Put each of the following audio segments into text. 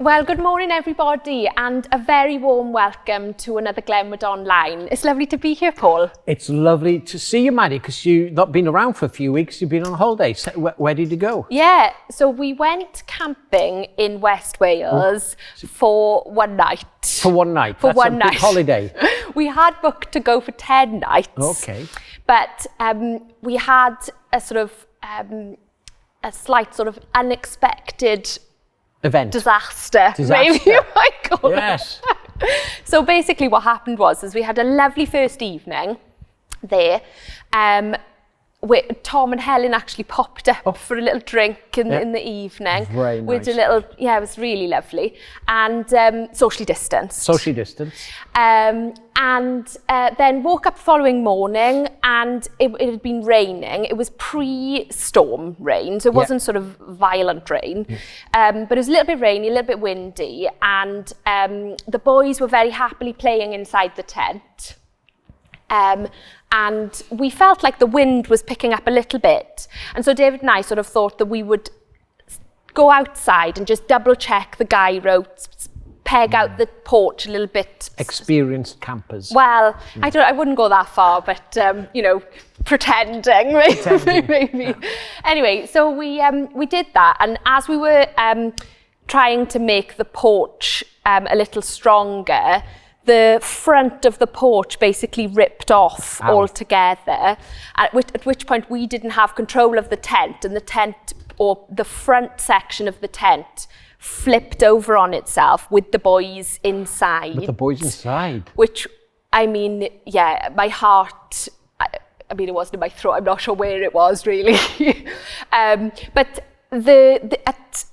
Well, good morning everybody, and a very warm welcome to another Glenwood Online. It's lovely to be here, Paul. It's lovely to see you, Maddy, because you've not been around for a few weeks. You've been on holiday. So where did you go? Yeah, so we went camping in West Wales for one night. For one night? For That's one a night. big holiday. We had booked to go for 10 nights. Okay. But we had a sort of, a slight sort of unexpected Event. Disaster, maybe you might call Yes. it. So basically what happened was we had a lovely first evening there. Where Tom and Helen actually popped up for a little drink in the evening. Very nice. With a little, it was really lovely. And socially distanced. Socially distanced. And then woke up the following morning and it had been raining. It was pre-storm rain, so it wasn't sort of violent rain. But it was a little bit rainy, a little bit windy, and the boys were very happily playing inside the tent. And we felt like the wind was picking up a little bit. And so David and I sort of thought that we would go outside and just double check the guy ropes, peg out the porch a little bit. Experienced campers. Well, I wouldn't go that far, but pretending maybe. Anyway, so we did that, and as we were trying to make the porch a little stronger, the front of the porch basically ripped off altogether, at which point we didn't have control of the tent, and the tent, or the front section of the tent, flipped over on itself with the boys inside. With the boys inside? Which, I mean, my heart, I mean, it wasn't in my throat, I'm not sure where it was really. But at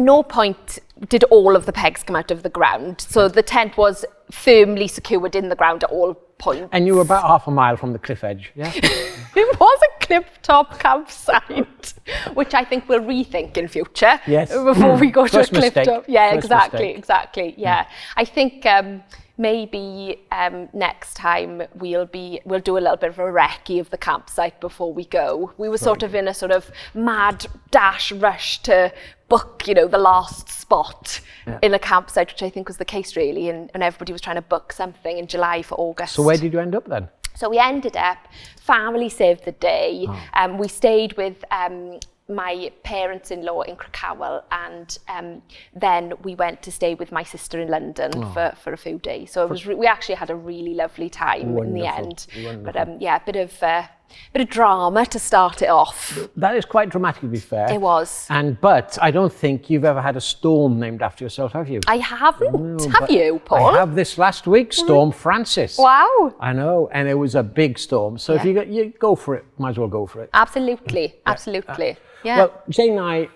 no point did all of the pegs come out of the ground. So the tent was firmly secured in the ground at all points. And you were about half a mile from the cliff edge, yeah? It was a cliff-top campsite, which I think we'll rethink in future. Yes. Before we go to a cliff-top. Mistake. Yeah, First exactly, mistake. exactly. Yeah. I think maybe next time we'll do a little bit of a recce of the campsite before we go. We were sort of in a sort of mad dash rush to book, the last spot in a campsite, which I think was the case really, and everybody was trying to book something in July for August. So where did you end up then? So we ended up, family saved the day. We stayed with my parents-in-law in Cracowell, and then we went to stay with my sister in London for a few days. So it was we actually had a really lovely time in the end. Wonderful. But a bit of drama to start it off. That is quite dramatic, to be fair. It was. But I don't think you've ever had a storm named after yourself, have you? I haven't. No, Have you, Paul? I have this last week, Storm Francis. Wow. I know, and it was a big storm. So if you go for it, might as well go for it. Absolutely, absolutely. Yeah. Well, Jane and I,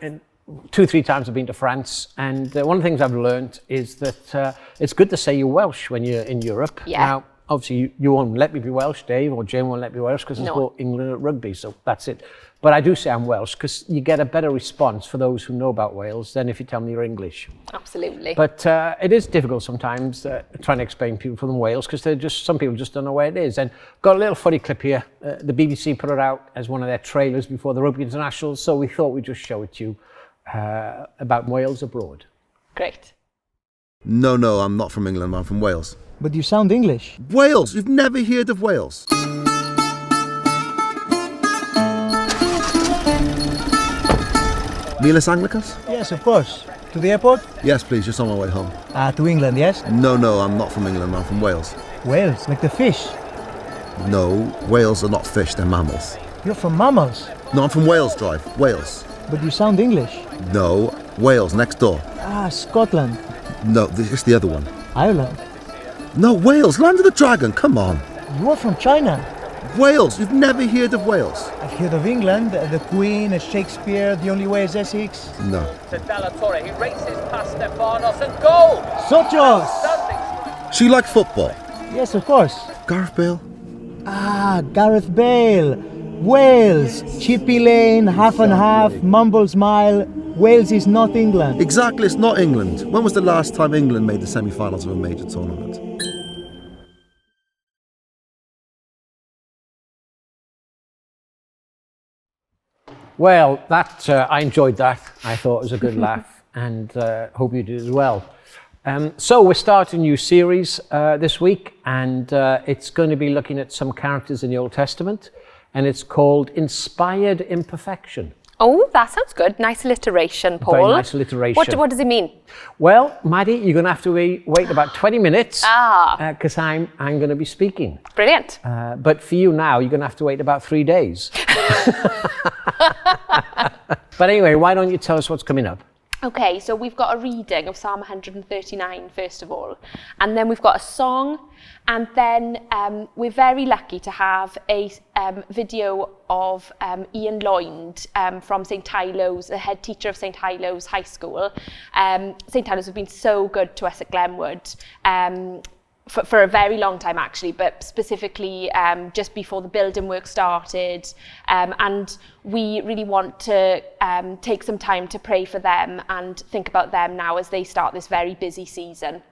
2-3 times have been to France, and one of the things I've learned is that it's good to say you're Welsh when you're in Europe. Yeah. Now, obviously, you won't let me be Welsh, Dave, or Jane won't let me be Welsh because it's for England at rugby, so that's it. But I do say I'm Welsh because you get a better response for those who know about Wales than if you tell me you're English. Absolutely. But it is difficult sometimes trying to explain people from Wales because some people just don't know where it is. And got a little funny clip here. The BBC put it out as one of their trailers before the Rugby International, so we thought we'd just show it to you about Wales abroad. Great. No, I'm not from England, I'm from Wales. But you sound English. Wales? You've never heard of Wales? Miles Anglicus? Yes, of course. To the airport? Yes, please, just on my way home. To England, yes? No, I'm not from England, I'm from Wales. Wales, like the fish. No, whales are not fish, they're mammals. You're from mammals. No, I'm from Wales Drive, Wales. But you sound English. No, Wales, next door. Scotland. No, this is the other one. Ireland. No, Wales, Land of the Dragon, come on. You are from China. Wales, you've never heard of Wales? I've heard of England, the Queen, Shakespeare, The Only Way is Essex. No. To Dalla Torre, he races past Stefanos and goal! Sochos! So you like football? Yes, of course. Gareth Bale? Gareth Bale. Wales, Chippy Lane, half and half, Mumbles Mile. Wales is not England. Exactly, it's not England. When was the last time England made the semi-finals of a major tournament? Well, I enjoyed that. I thought it was a good laugh. and hope you did as well. So we're starting a new series this week, and it's going to be looking at some characters in the Old Testament, and it's called Inspired Imperfection. Oh, that sounds good. Nice alliteration, Paul. Very nice alliteration. What does it mean? Well, Maddy, you're going to have to wait about 20 minutes because I'm going to be speaking. Brilliant. But for you now, you're going to have to wait about 3 days. But anyway, why don't you tell us what's coming up? Okay, so we've got a reading of Psalm 139 first of all, and then we've got a song, and then we're very lucky to have a video of Ian Loynd from St Tailo's, the head teacher of St Tailo's High School. St Tailo's have been so good to us at Glenwood. For a very long time actually, but specifically just before the building work started, and we really want to take some time to pray for them and think about them now as they start this very busy season.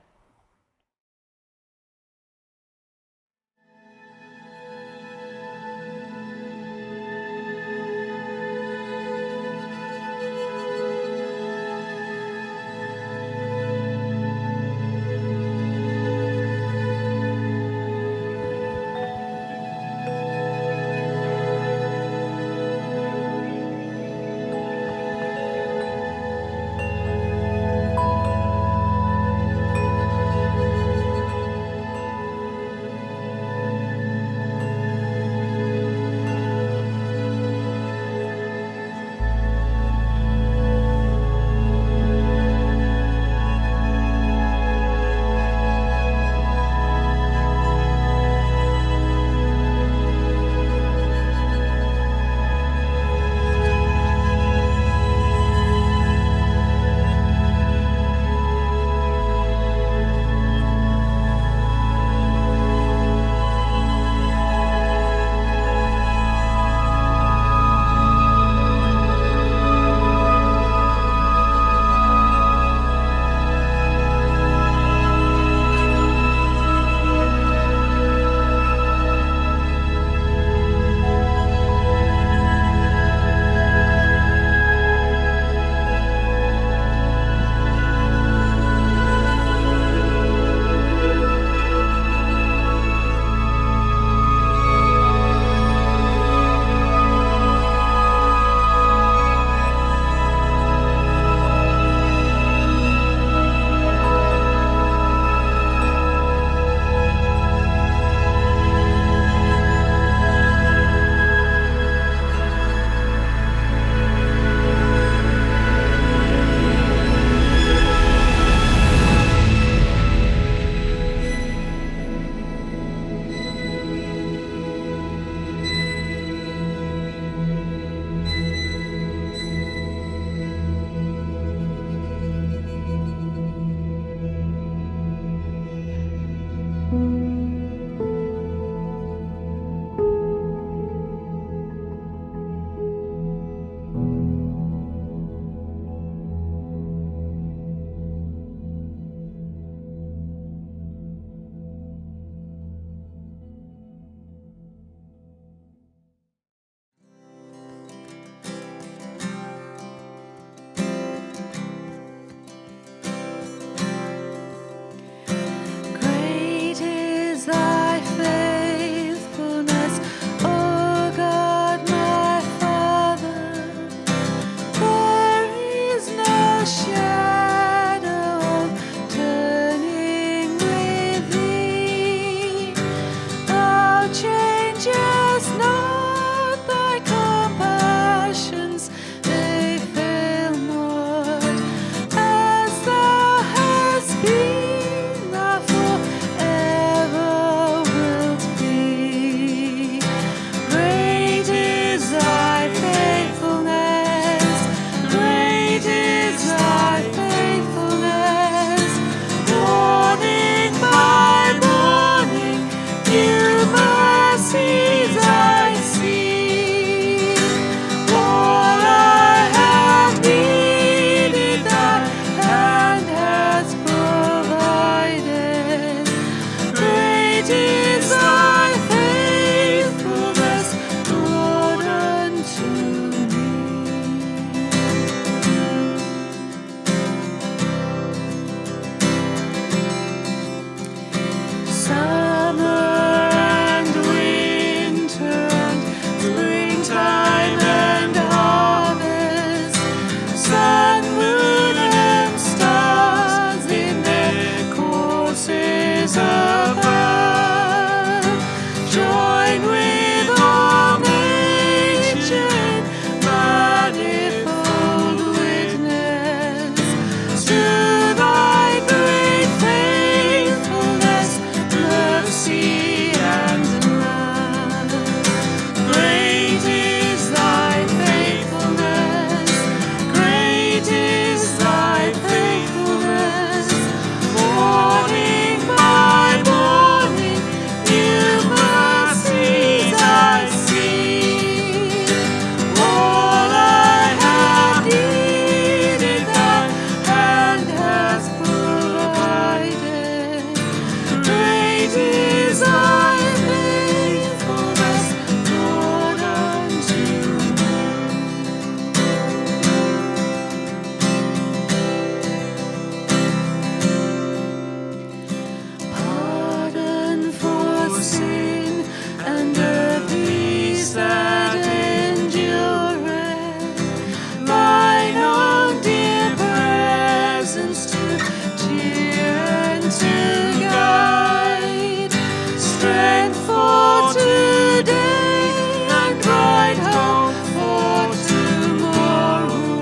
strength for today and bright hope for tomorrow.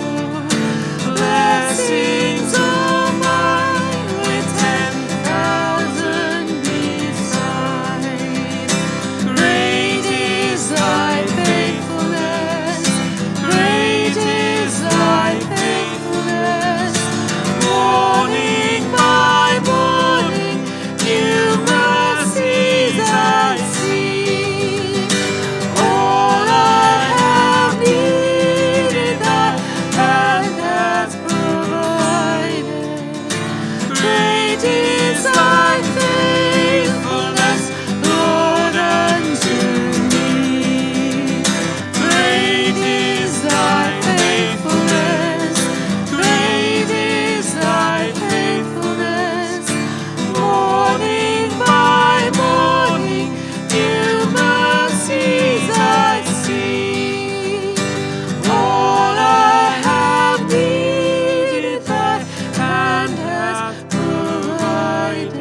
Blessings all mine with 10,000 beside. Great is thy faithfulness, great is thy faithfulness. Morning by morning, new mercies I see. All I have needed, thy hand has provided. Great is thy faithfulness, Lord, unto me. Great is thy faithfulness, great is thy faithfulness. Morning by morning, new mercies I see. All I have needed, thy hand has provided.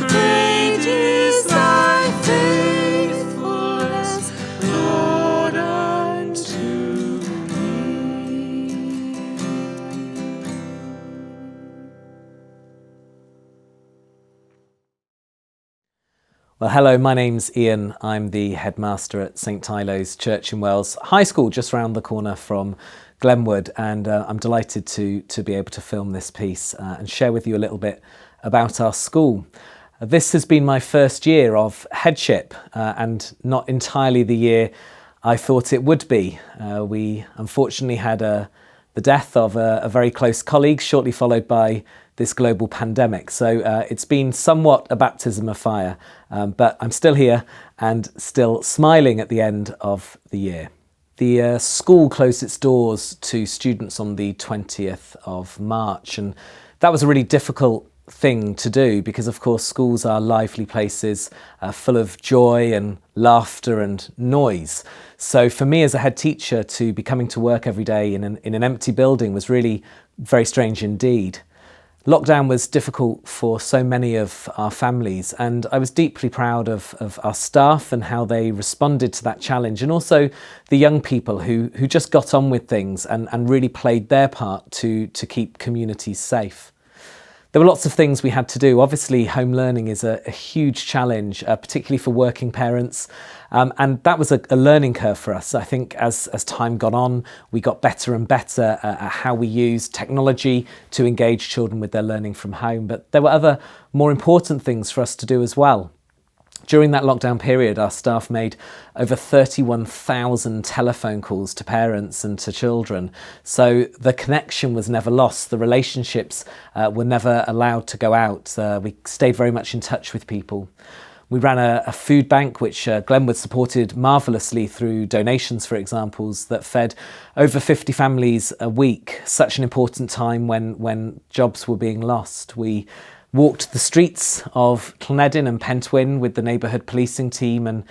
Great is thy faithfulness, Lord, unto me. Well, hello, my name's Ian. I'm the headmaster at St Teilo's Church in Wells High School, just round the corner from Glenwood, and I'm delighted to be able to film this piece and share with you a little bit about our school. This has been my first year of headship and not entirely the year I thought it would be. We unfortunately had the death of a very close colleague, shortly followed by this global pandemic. So it's been somewhat a baptism of fire, but I'm still here and still smiling at the end of the year. The school closed its doors to students on the 20th of March, and that was a really difficult thing to do because, of course, schools are lively places full of joy and laughter and noise. So for me as a head teacher to be coming to work every day in an empty building was really very strange indeed. Lockdown was difficult for so many of our families, and I was deeply proud of our staff and how they responded to that challenge, and also the young people who just got on with things and really played their part to keep communities safe. There were lots of things we had to do. Obviously, home learning is a huge challenge, particularly for working parents. And that was a learning curve for us. I think as time got on, we got better and better at how we use technology to engage children with their learning from home. But there were other more important things for us to do as well. During that lockdown period, our staff made over 31,000 telephone calls to parents and to children. So the connection was never lost. The relationships were never allowed to go out. We stayed very much in touch with people. We ran a food bank, which Glenwood supported marvellously through donations, for examples, that fed over 50 families a week. Such an important time when jobs were being lost. We walked the streets of Llanedin and Pentwyn with the neighbourhood policing team and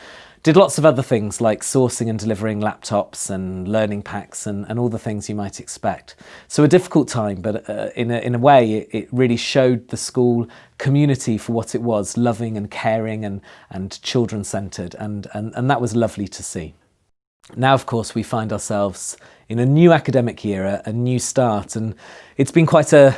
did lots of other things like sourcing and delivering laptops and learning packs and all the things you might expect. So a difficult time, but in a way it really showed the school community for what it was, loving and caring and children-centred, and that was lovely to see. Now, of course, we find ourselves in a new academic year, a new start, and it's been quite a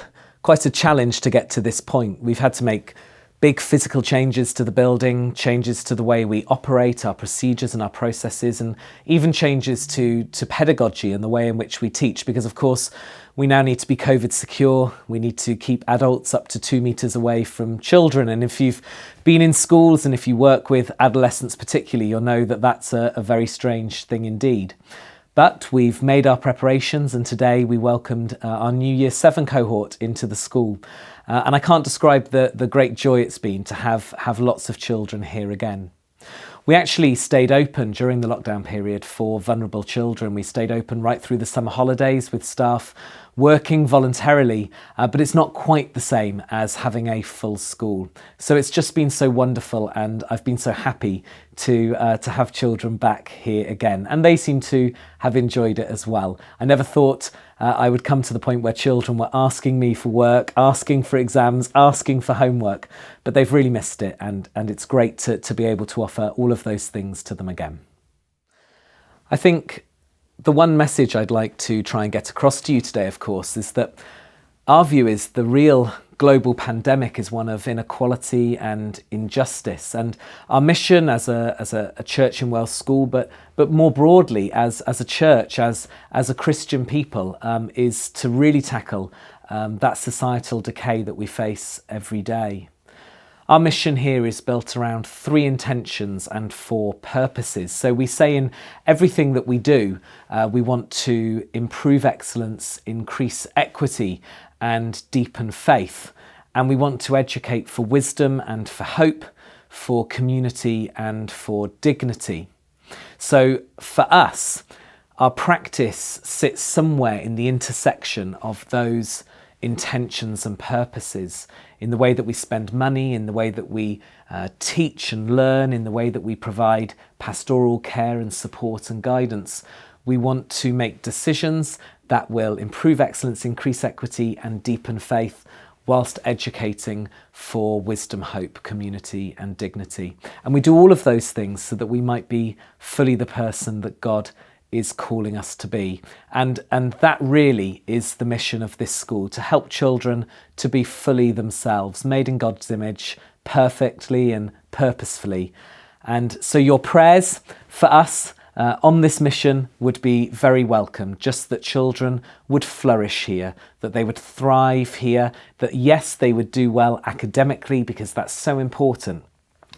challenge to get to this point. We've had to make big physical changes to the building, changes to the way we operate, our procedures and our processes, and even changes to pedagogy and the way in which we teach, because of course we now need to be COVID secure. We need to keep adults up to 2 meters away from children. And if you've been in schools and if you work with adolescents particularly, you'll know that that's a very strange thing indeed. But we've made our preparations, and today we welcomed our new Year 7 cohort into the school. And I can't describe the great joy it's been to have lots of children here again. We actually stayed open during the lockdown period for vulnerable children. We stayed open right through the summer holidays with staff working voluntarily, but it's not quite the same as having a full school. So it's just been so wonderful, and I've been so happy to have children back here again, and they seem to have enjoyed it as well. I never thought I would come to the point where children were asking me for work, asking for exams, asking for homework, but they've really missed it, and it's great to be able to offer all of those things to them again. I think the one message I'd like to try and get across to you today, of course, is that our view is the real global pandemic is one of inequality and injustice. And our mission as a church in Wells school, but more broadly as a church, as a Christian people, is to really tackle that societal decay that we face every day. Our mission here is built around 3 intentions and 4 purposes. So we say in everything that we do, we want to improve excellence, increase equity, and deepen faith. And we want to educate for wisdom and for hope, for community and for dignity. So for us, our practice sits somewhere in the intersection of those intentions and purposes, in the way that we spend money, in the way that we teach and learn, in the way that we provide pastoral care and support and guidance. We want to make decisions that will improve excellence, increase equity and deepen faith, whilst educating for wisdom, hope, community and dignity. And we do all of those things so that we might be fully the person that God is calling us to be. And that really is the mission of this school, to help children to be fully themselves, made in God's image, perfectly and purposefully. And so your prayers for us on this mission would be very welcome, just that children would flourish here, that they would thrive here, that yes, they would do well academically, because that's so important.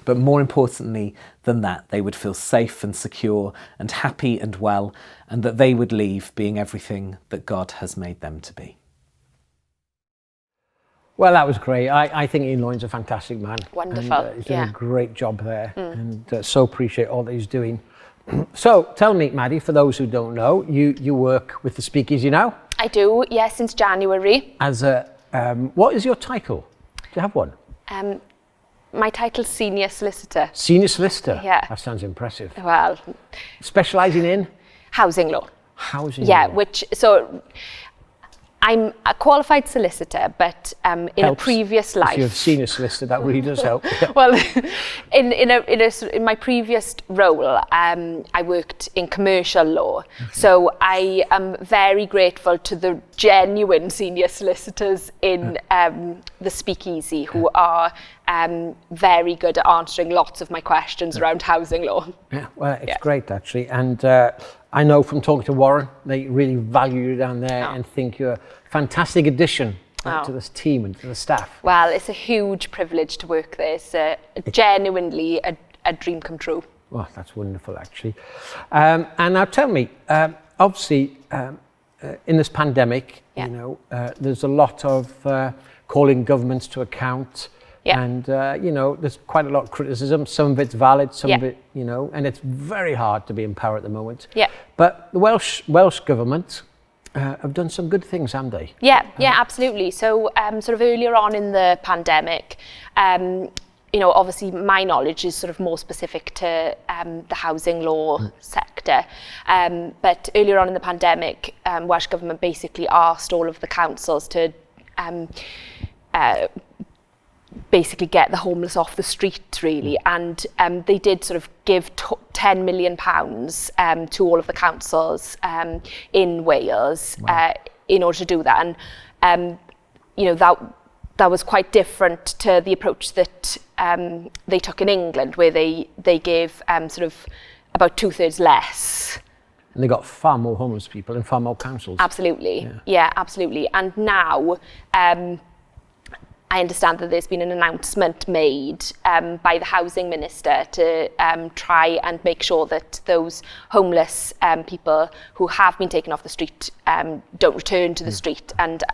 But more importantly than that, they would feel safe and secure and happy and well, and that they would leave being everything that God has made them to be. Well, that was great. I think Ian Loynd's a fantastic man. Wonderful, And, he's done a great job there, and so appreciate all that he's doing. So, tell me, Maddy, for those who don't know, you work with the Speakeasy now? I do, yes, since January. As a, what is your title? Do you have one? My title's Senior Solicitor. Senior Solicitor? Yeah. That sounds impressive. Well, Specialising in? housing law. Housing Yeah, law. so I'm a qualified solicitor, but in Helps. a previous If life. you're a senior solicitor, that really does help. Well, in my previous role, I worked in commercial law. So I am very grateful to the genuine senior solicitors in the Speakeasy, who are very good at answering lots of my questions around housing law. Yeah, well, it's great actually, and I know from talking to Warren, they really value you down there and think you're a fantastic addition to this team and to the staff. Well, it's a huge privilege to work there. It's genuinely a dream come true. Well, that's wonderful actually. And now tell me, obviously in this pandemic, you know, there's a lot of calling governments to account. Yeah. And, you know, there's quite a lot of criticism. Some of it's valid, some of it, you know, and it's very hard to be in power at the moment. Yeah. But the Welsh government have done some good things, haven't they? Yeah, absolutely. So sort of earlier on in the pandemic, you know, obviously my knowledge is sort of more specific to the housing law sector. But earlier on in the pandemic, Welsh Government basically asked all of the councils to basically get the homeless off the street, really. And they did sort of give £10 million to all of the councils in Wales in order to do that. And, you know, that was quite different to the approach that they took in England, where they gave sort of about 2/3 less. And they got far more homeless people in far more councils. Absolutely, yeah, absolutely. And now, I understand that there's been an announcement made by the Housing Minister to try and make sure that those homeless people who have been taken off the street don't return to the street. And,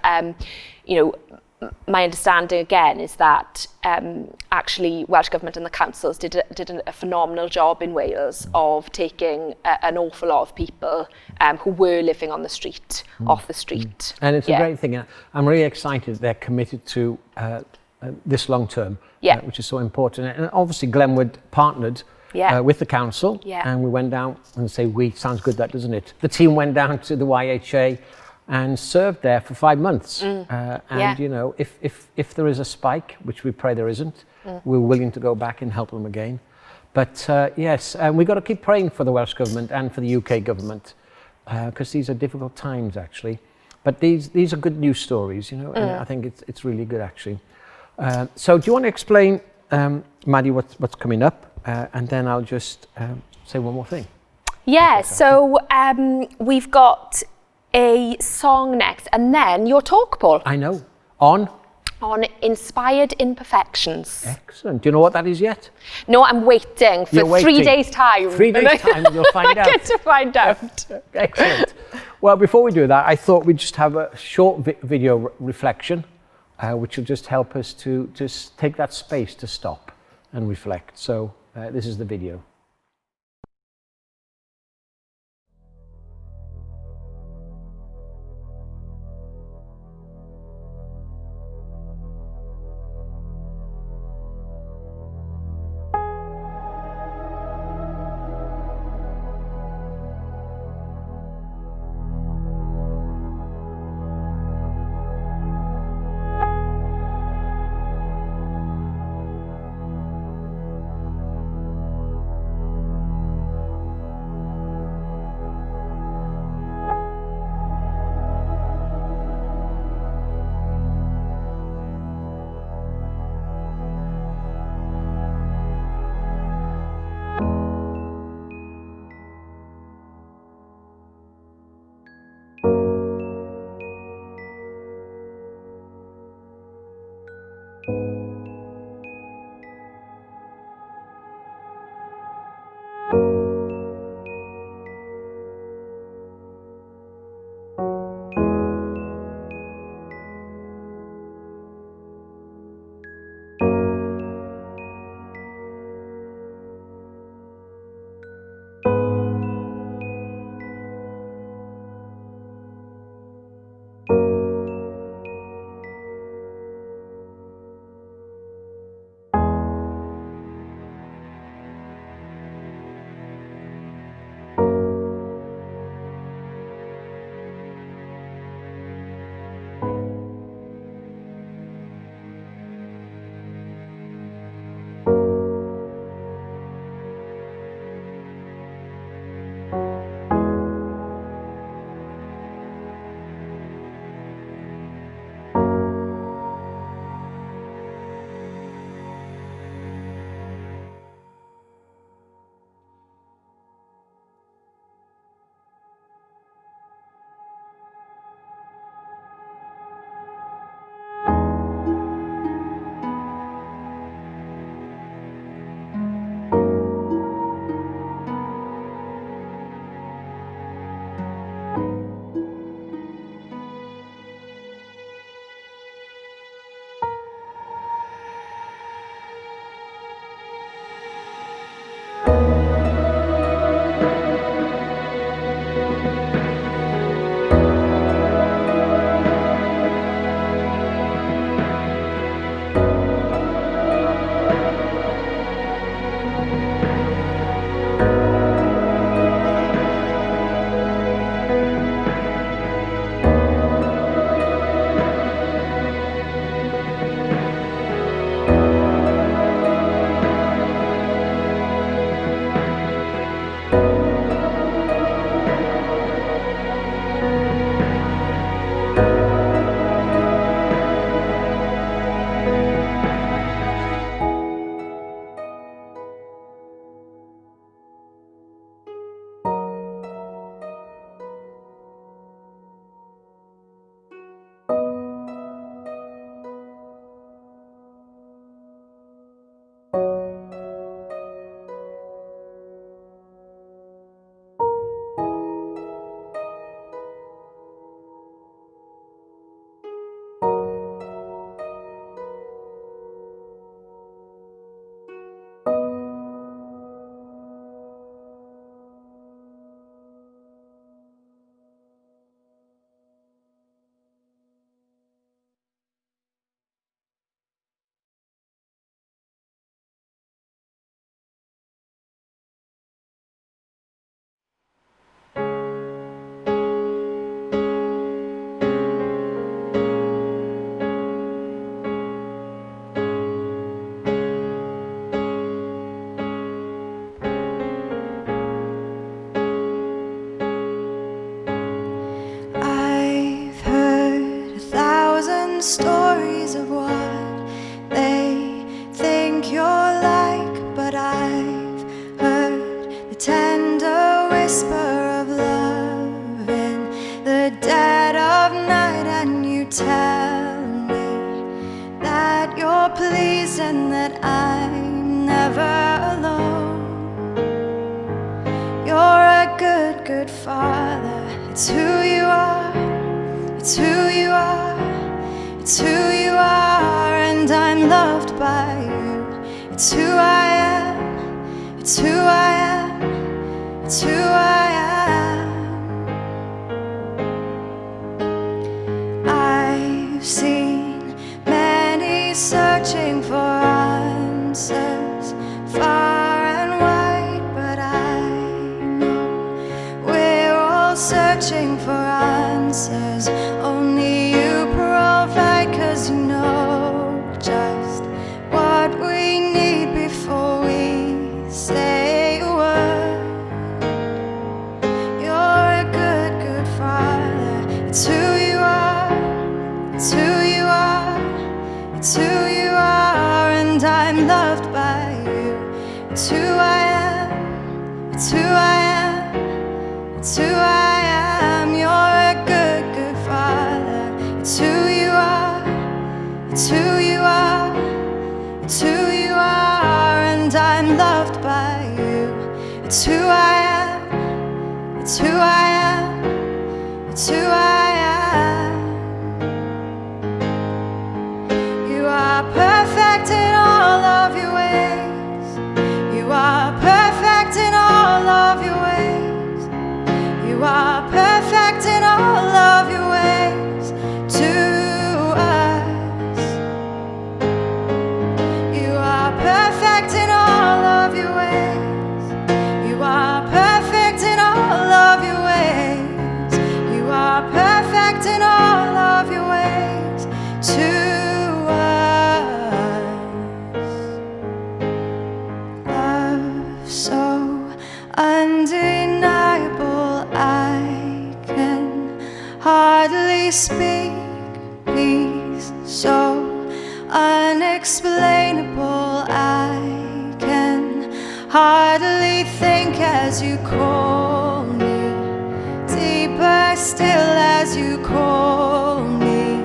you know, my understanding again is that actually Welsh Government and the councils did a phenomenal job in Wales of taking an awful lot of people who were living on the street, off the street. And it's a great thing. I'm really excited they're committed to this long term, which is so important. And obviously Glenwood partnered with the council, and we went down, and say we, sounds good that, doesn't it? The team went down to the YHA and served there for 5 months. And you know, if there is a spike, which we pray there isn't, we're willing to go back and help them again. But yes, we've got to keep praying for the Welsh Government and for the UK Government, because these are difficult times actually. But these are good news stories, you know, and I think it's really good actually. So do you want to explain, Maddy, what's coming up? And then I'll just say one more thing. Yeah, so we've got a song next, and then your talk, Paul. I know. On Inspired Imperfections. Excellent. Do you know what that is yet? No, I'm waiting for 3 days' time. 3 days' time, you'll find out. I get to find out. Excellent. Well, before we do that, I thought we'd just have a short video reflection, which will just help us to just take that space to stop and reflect. So this is the video. a good, good Father. It's who you are. It's who you are. It's who you are, and I'm loved by you. It's who I am. It's who I am. It's who I am. I've seen many searching for answers far and wide, but I know we're all searching for answers. Only you provide, 'cause you know just what we need before we say a word. You're a good, good Father. It's who you are. It's who you are. It's who you are, and I'm loved by you. It's who I am. It's who I am. It's who I am. You're a good, good Father. It's who you are. It's who you are. It's who you are, and I'm loved by you. It's who I am. It's who I am. It's who I am. You are perfect in all of your ways. You are perfect in all of your ways. You are perfect in all of your ways to us. You are perfect in all of your ways. You are perfect in all of your ways. You are perfect in all of your ways to us. Love so undeniable, I can hardly speak. Peace so unexplainable, I can hardly think as you call me. Deeper still as you call me.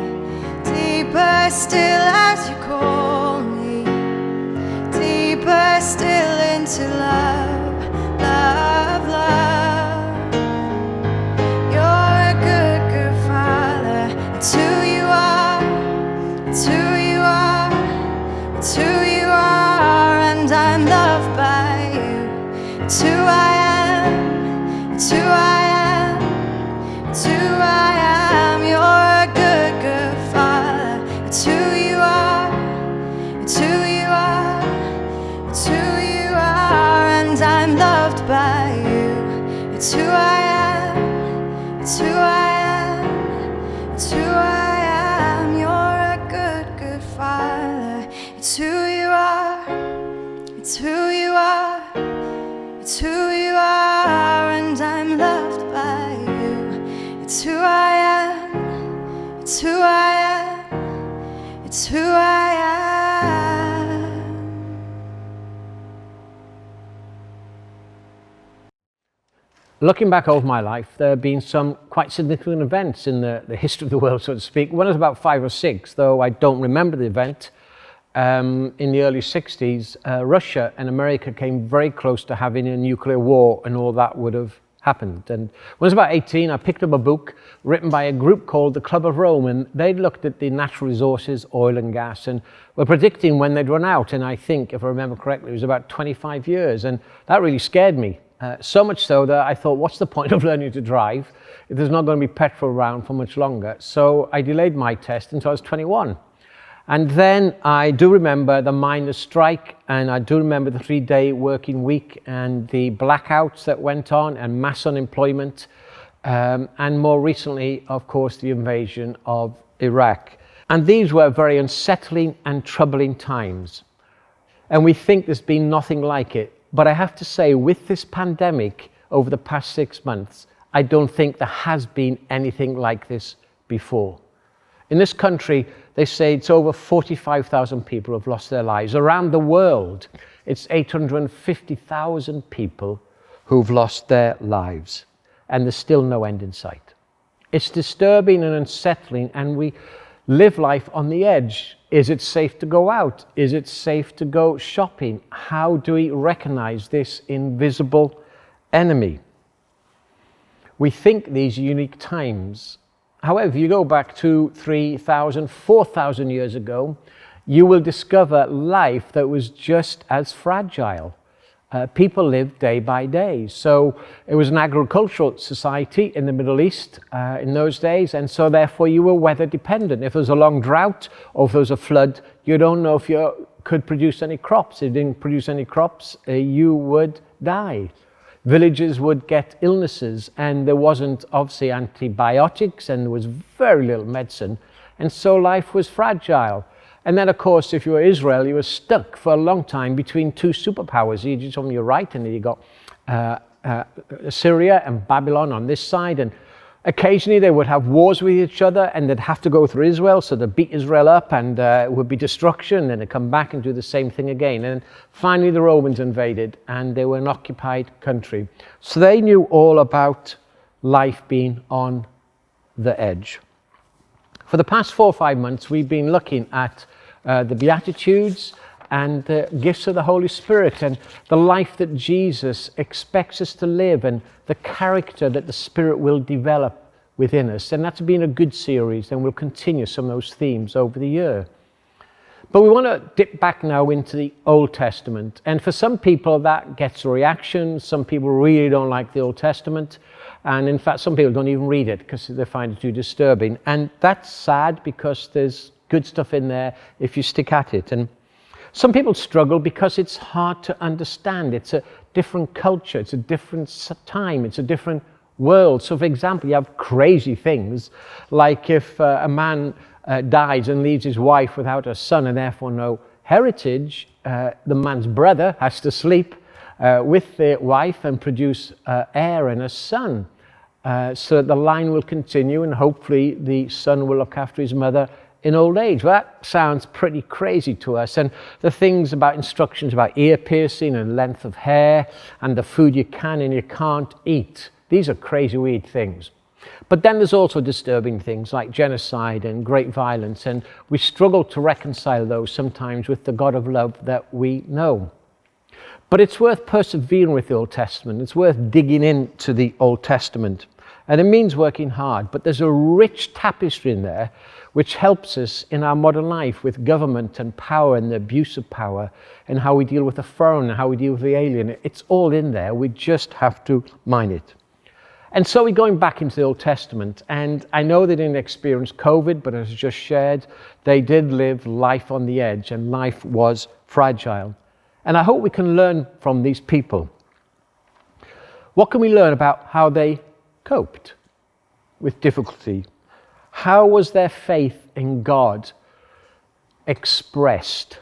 Deeper still as you call me. Deeper still into love, love, love. You're a good, good Father. It's who you are. It's who you are. It's who you are, and I'm loved by you. It's who I am. It's who I am. It's who I am. You're a good, good Father. It's who you are. It's who you are. It's who you are, and I'm loved by you. It's who I am. It's who I am. It's who I am. You're a good, good Father. It's who you are. It's who you are. It's who you are, and I'm loved by you. It's who I am. It's who I am. It's who I am. Looking back over my life, there have been some quite significant events in the history of the world, so to speak. One is about 5 or 6, though I don't remember the event. In the early 60s, Russia and America came very close to having a nuclear war, and all that would have happened. And when I was about 18, I picked up a book written by a group called the Club of Rome, and they'd looked at the natural resources, oil and gas, and were predicting when they'd run out. And I think, if I remember correctly, it was about 25 years, and that really scared me. So much so that I thought, what's the point of learning to drive if there's not going to be petrol around for much longer? So I delayed my test until I was 21. And then I do remember the miners' strike, and I do remember the 3-day working week and the blackouts that went on and mass unemployment. And more recently, of course, the invasion of Iraq. And these were very unsettling and troubling times. And we think there's been nothing like it. But I have to say, with this pandemic over the past 6 months, I don't think there has been anything like this before. In this country, they say it's over 45,000 people who have lost their lives. Around the world, it's 850,000 people who've lost their lives. And there's still no end in sight. It's disturbing and unsettling, and we live life on the edge. Is it safe to go out? Is it safe to go shopping? How do we recognize this invisible enemy? We think these are unique times. However, if you go back 2, 3,000, 4,000 years ago, you will discover life that was just as fragile. People lived day by day. So it was an agricultural society in the Middle East in those days, and so therefore you were weather dependent. If there was a long drought or if there was a flood, you don't know if you could produce any crops. If you didn't produce any crops, you would die. Villages would get illnesses, and there wasn't obviously antibiotics, and there was very little medicine, and so life was fragile. And then, of course, if you were Israel, you were stuck for a long time between two superpowers. Egypt on your right, and then you got Syria and Babylon on this side. And occasionally they would have wars with each other, and they'd have to go through Israel, so they'd beat Israel up, and it would be destruction, and then they'd come back and do the same thing again. And finally the Romans invaded, and they were an occupied country. So they knew all about life being on the edge. For the past 4 or 5 months, we've been looking at the Beatitudes and the gifts of the Holy Spirit and the life that Jesus expects us to live and the character that the Spirit will develop within us. And that's been a good series, and we'll continue some of those themes over the year. But we want to dip back now into the Old Testament. And for some people that gets a reaction. Some people really don't like the Old Testament. And in fact, some people don't even read it because they find it too disturbing. And that's sad, because there's good stuff in there if you stick at it. And some people struggle because it's hard to understand. It's a different culture, it's a different time, it's a different world. So for example, you have crazy things like if a man dies and leaves his wife without a son and therefore no heritage, the man's brother has to sleep with the wife and produce heir and a son, so that the line will continue and hopefully the son will look after his mother in old age. Well, that sounds pretty crazy to us. And the things about instructions about ear piercing and length of hair and the food you can and you can't eat, these are crazy weird things. But then there's also disturbing things like genocide and great violence, and we struggle to reconcile those sometimes with the God of love that we know. But it's worth persevering with the Old Testament. It's worth digging into the Old Testament. And it means working hard, but there's a rich tapestry in there which helps us in our modern life with government and power and the abuse of power and how we deal with the foreign and how we deal with the alien. It's all in there. We just have to mind it. And so we're going back into the Old Testament, and I know they didn't experience COVID, but as I just shared, they did live life on the edge, and life was fragile. And I hope we can learn from these people. What can we learn about how they coped with difficulty? How was their faith in God expressed?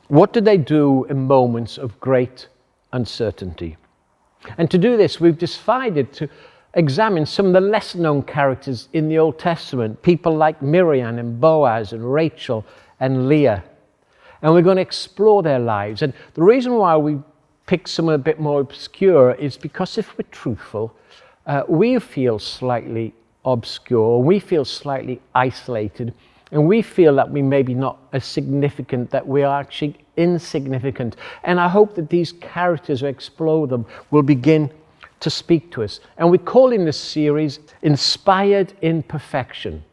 What did they do in moments of great uncertainty? And to do this, we've decided to examine some of the lesser known characters in the Old Testament, people like Miriam and Boaz and Rachel and Leah. And we're going to explore their lives. And the reason why we picked some a bit more obscure is because if we're truthful, we feel slightly obscure, we feel slightly isolated, and we feel that we may be not as significant, that we are actually insignificant. And I hope that these characters, who explore them, will begin to speak to us. And we're calling this series Inspired Imperfection.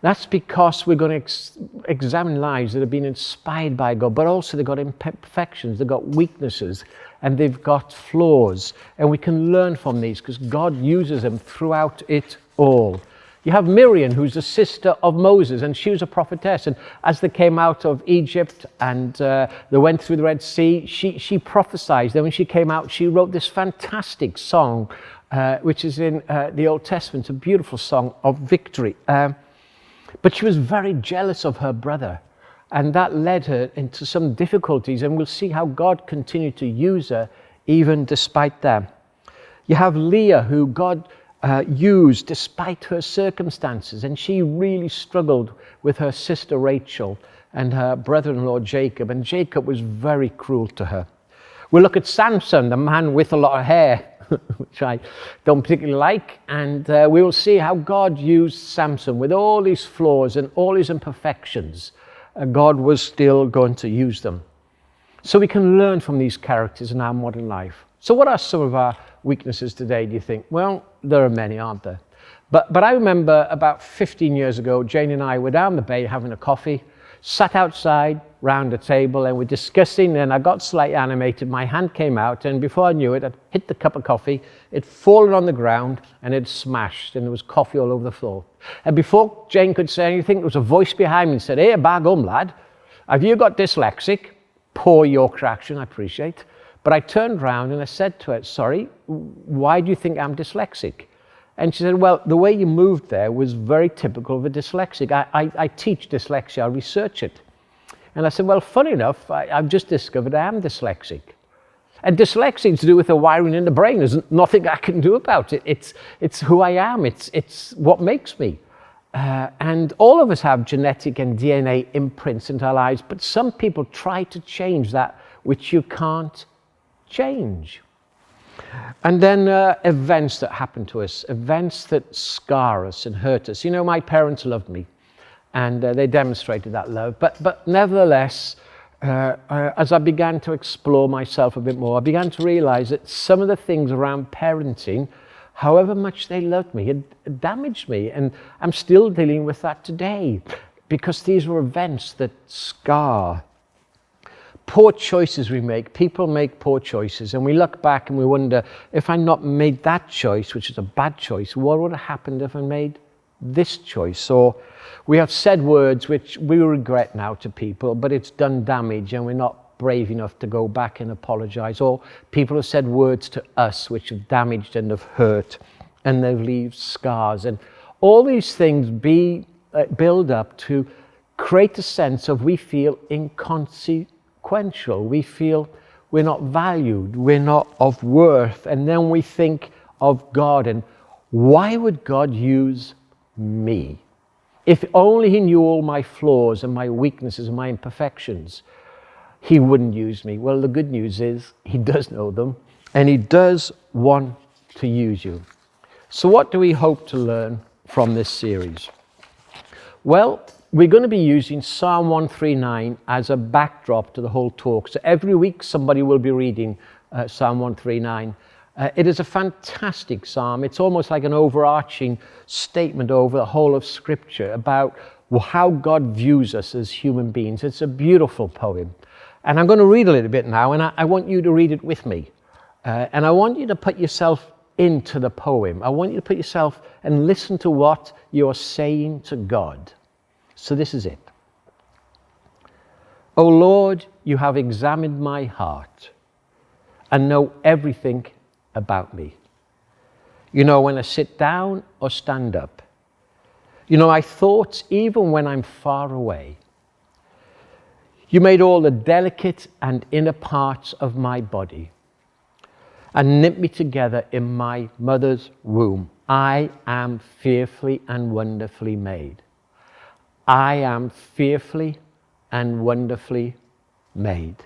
That's because we're going to examine lives that have been inspired by God, but also they've got imperfections, they've got weaknesses, and they've got flaws. And we can learn from these because God uses them throughout it all. You have Miriam, who's the sister of Moses, and she was a prophetess. And as they came out of Egypt and they went through the Red Sea, she prophesied. Then when she came out, she wrote this fantastic song, which is in the Old Testament, a beautiful song of victory. But she was very jealous of her brother, and that led her into some difficulties, and we'll see how God continued to use her even despite that. You have Leah, who God used despite her circumstances, and she really struggled with her sister Rachel and her brother-in-law Jacob, and Jacob was very cruel to her. We'll look at Samson, the man with a lot of hair, which I don't particularly like, and we will see how God used Samson with all his flaws and all his imperfections. God was still going to use them. so we can learn from these characters in our modern life. So what are some of our weaknesses today, do you think? Well, there are many, aren't there? But I remember about 15 years ago, Jane and I were down the bay having a coffee, sat outside round a table, and we're discussing, and I got slightly animated. My hand came out, and before I knew it, I'd hit the cup of coffee, it'd fallen on the ground, and it smashed, and there was coffee all over the floor. And before Jane could say anything, there was a voice behind me and said, "Hey, bag home, lad. Have you got dyslexic?" Poor Yorkshire accent, I appreciate. But I turned round and I said to her, "Sorry, why do you think I'm dyslexic?" And she said, "Well, the way you moved there was very typical of a dyslexic. I teach dyslexia, I research it." And I said, "Well, funny enough, I've just discovered I am dyslexic." And dyslexia is to do with the wiring in the brain. There's nothing I can do about it. It's who I am. It's what makes me. And all of us have genetic and DNA imprints into our lives, but some people try to change that which you can't change. And then events that happen to us, events that scar us and hurt us. You know, my parents loved me, and they demonstrated that love. But nevertheless, as I began to explore myself a bit more, I began to realize that some of the things around parenting, however much they loved me, had damaged me. And I'm still dealing with that today, because these were events that scar. Poor choices we make. People make poor choices, and we look back and we wonder, if I not made that choice, which is a bad choice, what would have happened if I made this choice? Or we have said words which we regret now to people, but it's done damage and we're not brave enough to go back and apologize. Or people have said words to us which have damaged and have hurt, and they've left scars. And all these things build up to create a sense of we feel inconsequential. We feel we're not valued, we're not of worth, and then we think of God, and why would God use me? If only he knew all my flaws and my weaknesses and my imperfections, he wouldn't use me. Well, the good news is he does know them, and he does want to use you. So what do we hope to learn from this series? Well, we're going to be using Psalm 139 as a backdrop to the whole talk. So every week somebody will be reading Psalm 139. It is a fantastic psalm. It's almost like an overarching statement over the whole of Scripture about how God views us as human beings. It's a beautiful poem. And I'm going to read a little bit now, and I want you to read it with me. And I want you to put yourself into the poem. I want you to put yourself and listen to what you're saying to God. So this is it. O Lord, you have examined my heart and know everything about me. You know when I sit down or stand up. You know my thoughts even when I'm far away. You made all the delicate and inner parts of my body and knit me together in my mother's womb. I am fearfully and wonderfully made. I am fearfully and wonderfully made.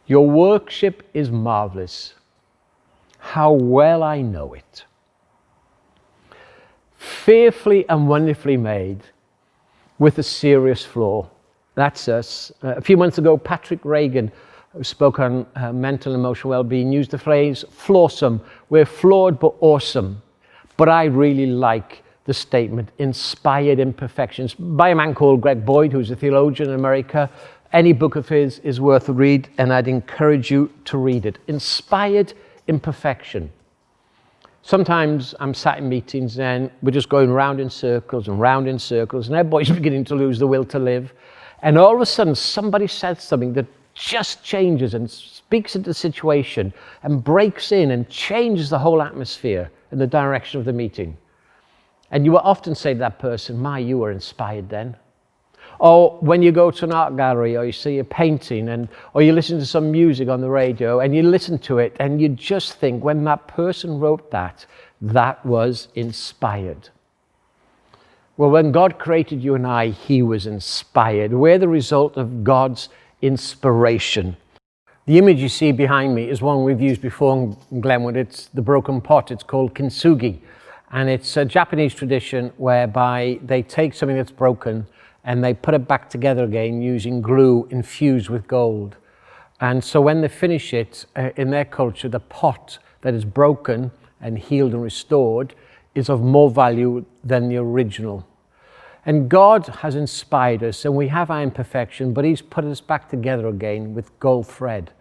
Your workmanship is marvelous. How well I know it. Fearfully and wonderfully made with a serious flaw. That's us. A few months ago, Patrick Reagan, who spoke on mental and emotional well-being, used the phrase flawsome. We're flawed but awesome. But I really like the statement, inspired imperfections, by a man called Greg Boyd, who's a theologian in America. Any book of his is worth a read, and I'd encourage you to read it. Inspired imperfection. Sometimes I'm sat in meetings and we're just going round in circles and round in circles, and everybody's beginning to lose the will to live. And all of a sudden, somebody says something that just changes and speaks into the situation and breaks in and changes the whole atmosphere and the direction of the meeting. And you will often say to that person, "My, you were inspired then." Or when you go to an art gallery, or you see a painting, or you listen to some music on the radio, and you listen to it, and you just think, when that person wrote that, that was inspired. Well, when God created you and I, he was inspired. We're the result of God's inspiration. The image you see behind me is one we've used before in Glenwood. It's the broken pot. It's called kintsugi. And it's a Japanese tradition whereby they take something that's broken and they put it back together again using glue infused with gold. And so when they finish it, in their culture, the pot that is broken and healed and restored is of more value than the original. And God has inspired us, and we have our imperfection, but he's put us back together again with gold thread.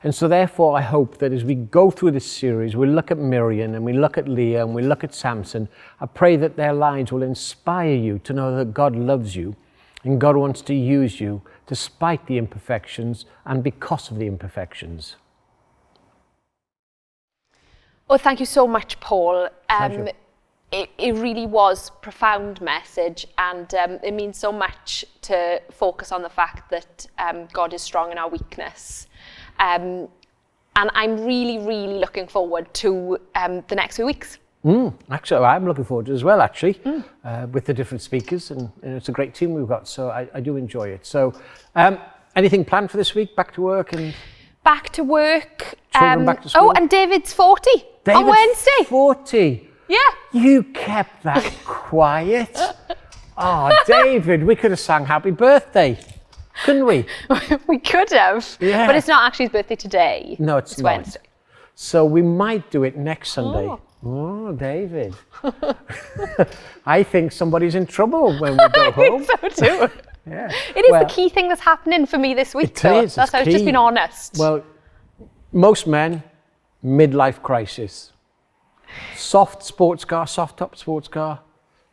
And so therefore I hope that as we go through this series, we look at Miriam and we look at Leah and we look at Samson, I pray that their lives will inspire you to know that God loves you and God wants to use you despite the imperfections and because of the imperfections. Oh, thank you so much, Paul. Pleasure. It really was a profound message, and it means so much to focus on the fact that God is strong in our weakness. And I'm really, really looking forward to the next few weeks. Actually, I'm looking forward to it as well, actually, with the different speakers, and it's a great team we've got, so I do enjoy it. So, anything planned for this week? Back to work? And back to work. Children back to school? Oh, and David's 40 on Wednesday. 40? Yeah. You kept that quiet. Oh, David, we could have sang happy birthday, couldn't we? We could have, Yeah. but it's not actually his birthday today. No, it's not. Wednesday. So we might do it next Sunday. Oh, David. I think somebody's in trouble when we go home. I think so too. Yeah. It is the key thing that's happening for me this week, It though. is, That's it's how I was just key. being honest. Well, most men, midlife crisis. Soft sports car, soft top sports car,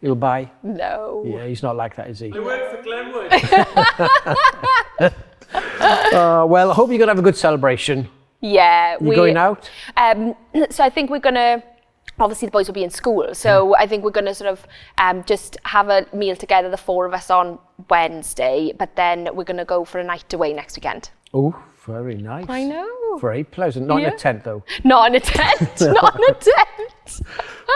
he'll buy. No. Yeah, he's not like that, is he? I work for Glenwood. Well, I hope you're going to have a good celebration. Yeah. You going out? So I think we're going to, obviously the boys will be in school, so I think we're going to sort of just have a meal together, the four of us, on Wednesday, but then we're going to go for a night away next weekend. Oh, very nice. I know. Very pleasant. Not in Yeah. a tent, though. Not in a tent. Not in a tent.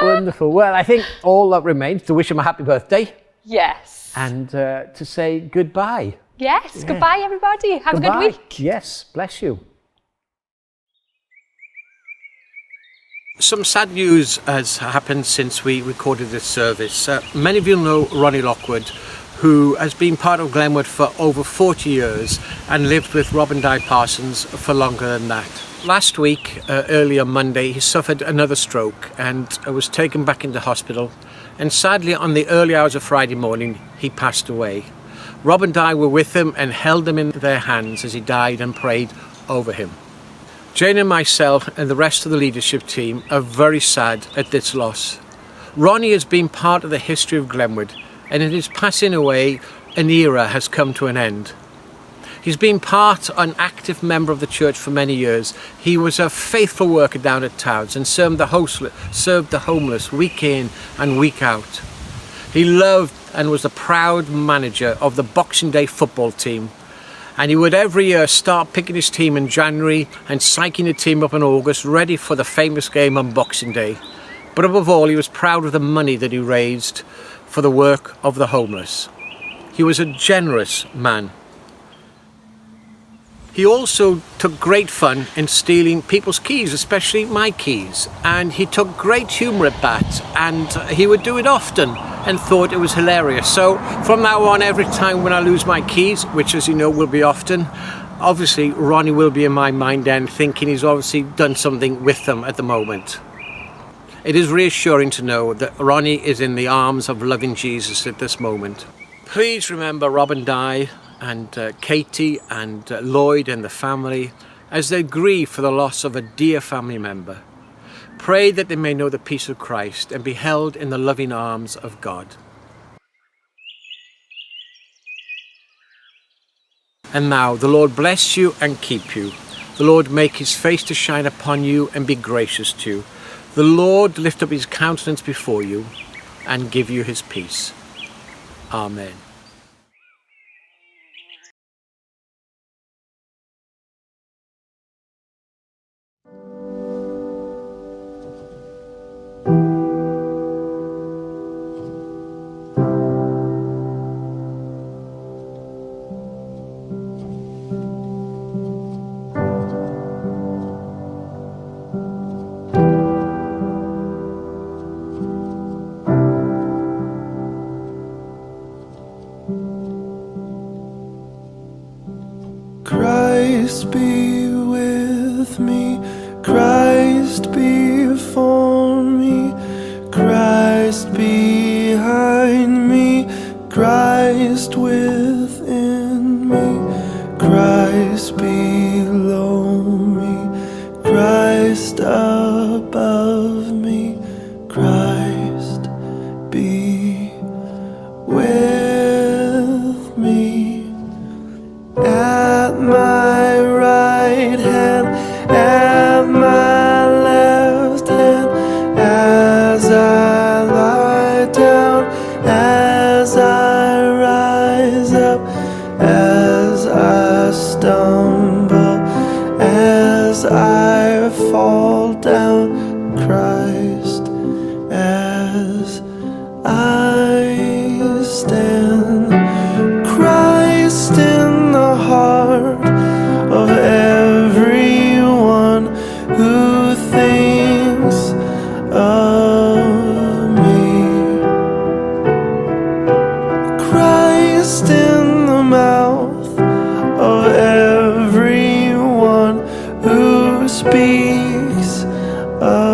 Wonderful. Well, I think all that remains to wish him a happy birthday Yes. and to say goodbye. Yes. Goodbye, everybody. Have a good Goodbye. week. Yes, bless you. Some sad news has happened since we recorded this service. Many of you know Ronnie Lockwood, who has been part of Glenwood for over 40 years and lived with Robin Di Parsons for longer than that. Last week, early on Monday, he suffered another stroke and was taken back into hospital. And sadly, on the early hours of Friday morning, he passed away. Rob and Di were with him and held him in their hands as he died and prayed over him. Jane and myself and the rest of the leadership team are very sad at this loss. Ronnie has been part of the history of Glenwood, and in his passing away, an era has come to an end. He's been an active member of the church for many years. He was a faithful worker down at Towns and served the homeless week in and week out. He loved and was the proud manager of the Boxing Day football team. And he would every year start picking his team in January and psyching the team up in August, ready for the famous game on Boxing Day. But above all, he was proud of the money that he raised for the work of the homeless. He was a generous man. He also took great fun in stealing people's keys, especially my keys, and he took great humour at that, and he would do it often and thought it was hilarious. So from now on, every time when I lose my keys, which as you know will be often, obviously Ronnie will be in my mind then, thinking he's obviously done something with them at the moment. It is reassuring to know that Ronnie is in the arms of loving Jesus at this moment. Please remember Rob and Di and Katie and Lloyd and the family as they grieve for the loss of a dear family member. Pray that they may know the peace of Christ and be held in the loving arms of God. And now the Lord bless you and keep you. The Lord make his face to shine upon you and be gracious to you. The Lord lift up his countenance before you and give you his peace. Amen. Christ above me, Christ be with me. At my right hand, at my left hand, as I lie down, as I rise up, as I stumble, as I fall down, Christ, as I stand, Christ in the heart of everyone who thinks of me, Christ in the mouth of everyone who speaks of